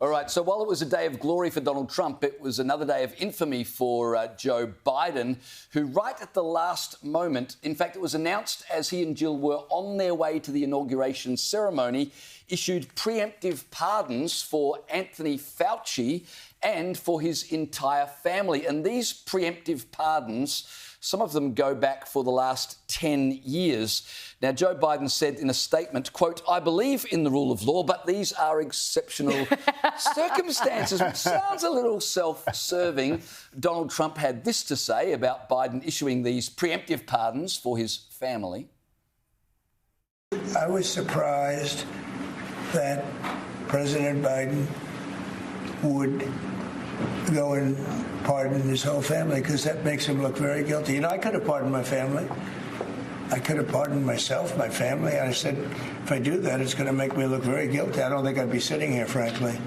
All right, so while it was a day of glory for Donald Trump, it was another day of infamy for Joe Biden, who right at the last moment, in fact, it was announced as he and Jill were on their way to the inauguration ceremony, issued preemptive pardons for Anthony Fauci and for his entire family. And these preemptive pardons, some of them go back for the last 10 years. Now, Joe Biden said in a statement, quote, "I believe in the rule of law, but these are exceptional circumstances," which sounds a little self-serving. Donald Trump had this to say about Biden issuing these preemptive pardons for his family. I was surprised that President Biden would go and pardon his whole family, because that makes him look very guilty. You know, I could have pardoned my family. I could have pardoned myself, my family. I said, if I do that, it's going to make me look very guilty. I don't think I'd be sitting here, frankly.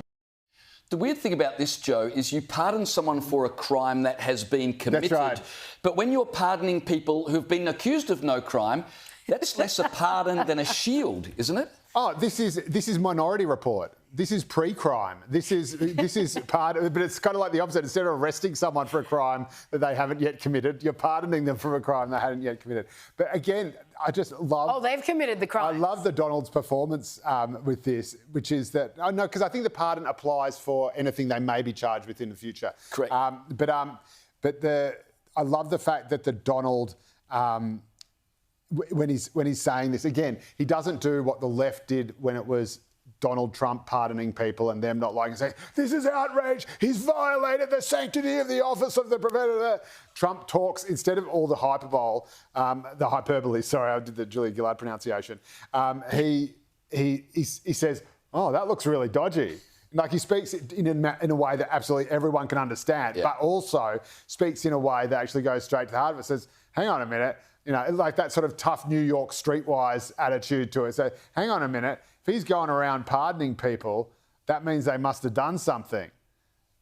The weird thing about this, Joe, is you pardon someone for a crime that has been committed. That's right. But when you're pardoning people who've been accused of no crime, that's less a pardon than a shield, isn't it? Oh, this is Minority Report. This is pre-crime. This is part of it, but it's kind of like the opposite. Instead of arresting someone for a crime that they haven't yet committed, you're pardoning them for a crime they hadn't yet committed. But again, I just love... Oh, they've committed the crime. I love the Donald's performance with this, which is that... Oh, no, because I think the pardon applies for anything they may be charged with in the future. Correct. I love the fact that the Donald... when he's saying this, again, he doesn't do what the left did when it was Donald Trump pardoning people and them not liking and saying, this is outrage, he's violated the sanctity of the office of the preventative. Trump talks, instead of all the hyperbole, sorry, I did the Julia Gillard pronunciation, he says, oh, that looks really dodgy. Like, he speaks in a way that absolutely everyone can understand, but also speaks in a way that actually goes straight to the heart of it. Says, hang on a minute, you know, like that sort of tough New York streetwise attitude to it. So, hang on a minute, if he's going around pardoning people, that means they must have done something.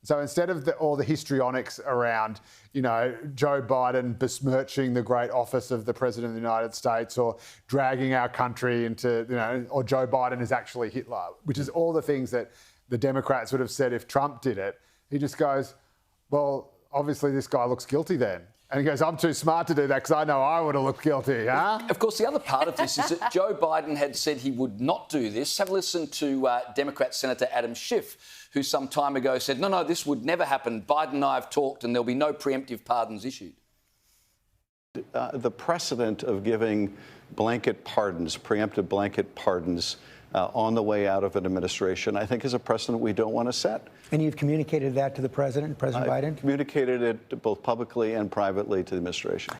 So instead of all the histrionics around, you know, Joe Biden besmirching the great office of the President of the United States, or dragging our country into, you know, or Joe Biden is actually Hitler, which is all the things that the Democrats would have said if Trump did it, he just goes, well, obviously this guy looks guilty then. And he goes, I'm too smart to do that because I know I would have looked guilty, huh? Of course, the other part of this is that Joe Biden had said he would not do this. Have a listen to Democrat Senator Adam Schiff, who some time ago said, no, this would never happen. Biden and I have talked and there'll be no preemptive pardons issued. The precedent of giving blanket pardons, preemptive blanket pardons, on the way out of an administration, I think is a precedent we don't want to set. And you've communicated that to the President Biden? Communicated it both publicly and privately to the administration.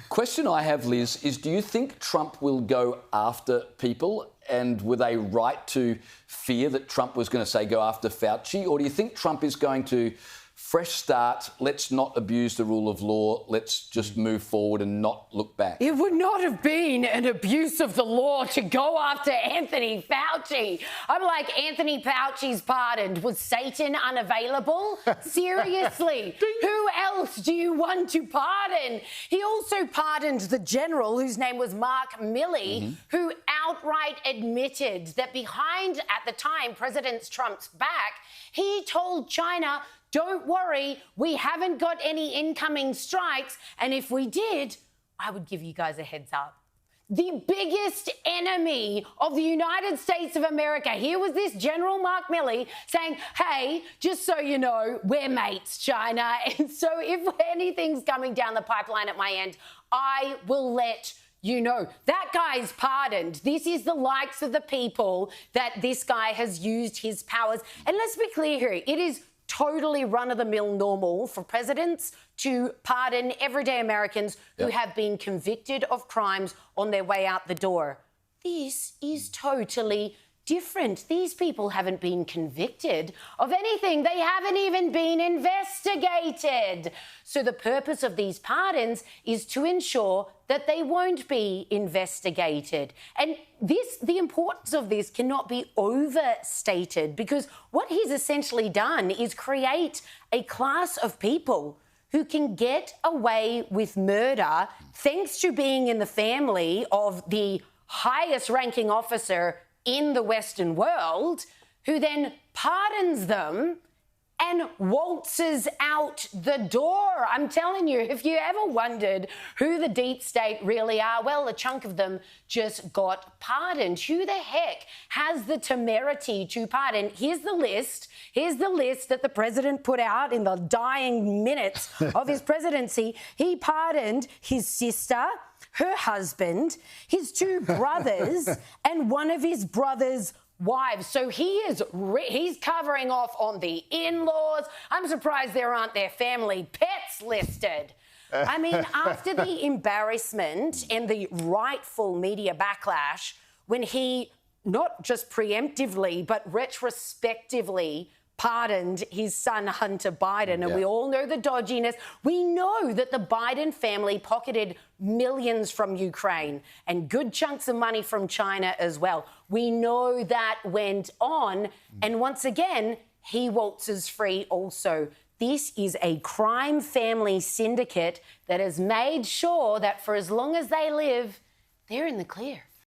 Question I have, Liz, is do you think Trump will go after people, and were they right to fear that Trump was going to say go after Fauci, or do you think Trump is going to fresh start, let's not abuse the rule of law, let's just move forward and not look back? It would not have been an abuse of the law to go after Anthony Fauci. I'm like, Anthony Fauci's pardoned. Was Satan unavailable? Seriously, who else do you want to pardon? He also pardoned the general, whose name was Mark Milley, who outright admitted that behind, at the time, President Trump's back, he told China, don't worry, we haven't got any incoming strikes, and if we did, I would give you guys a heads up. The biggest enemy of the United States of America, here was this General Mark Milley saying, hey, just so you know, we're mates, China, and so if anything's coming down the pipeline at my end, I will let you know. That guy's pardoned. This is the likes of the people that this guy has used his powers. And let's be clear here, it is totally run-of-the-mill normal for presidents to pardon everyday Americans who have been convicted of crimes on their way out the door. This is totally different. These people haven't been convicted of anything. They haven't even been investigated. So the purpose of these pardons is to ensure that they won't be investigated. And the importance of this cannot be overstated, because what he's essentially done is create a class of people who can get away with murder thanks to being in the family of the highest ranking officer in the Western world, who then pardons them and waltzes out the door. I'm telling you, if you ever wondered who the deep state really are, well, a chunk of them just got pardoned. Who the heck has the temerity to pardon? Here's the list. Here's the list that the president put out in the dying minutes of his presidency. He pardoned his sister, her husband, his two brothers, and one of his brothers' wives. So he's covering off on the in-laws. I'm surprised there aren't their family pets listed. I mean, after the embarrassment and the rightful media backlash, when he not just preemptively but retrospectively pardoned his son Hunter Biden, and we all know the dodginess. We know that the Biden family pocketed millions from Ukraine and good chunks of money from China as well. We know that went on, and once again, he waltzes free also. This is a crime family syndicate that has made sure that for as long as they live, they're in the clear.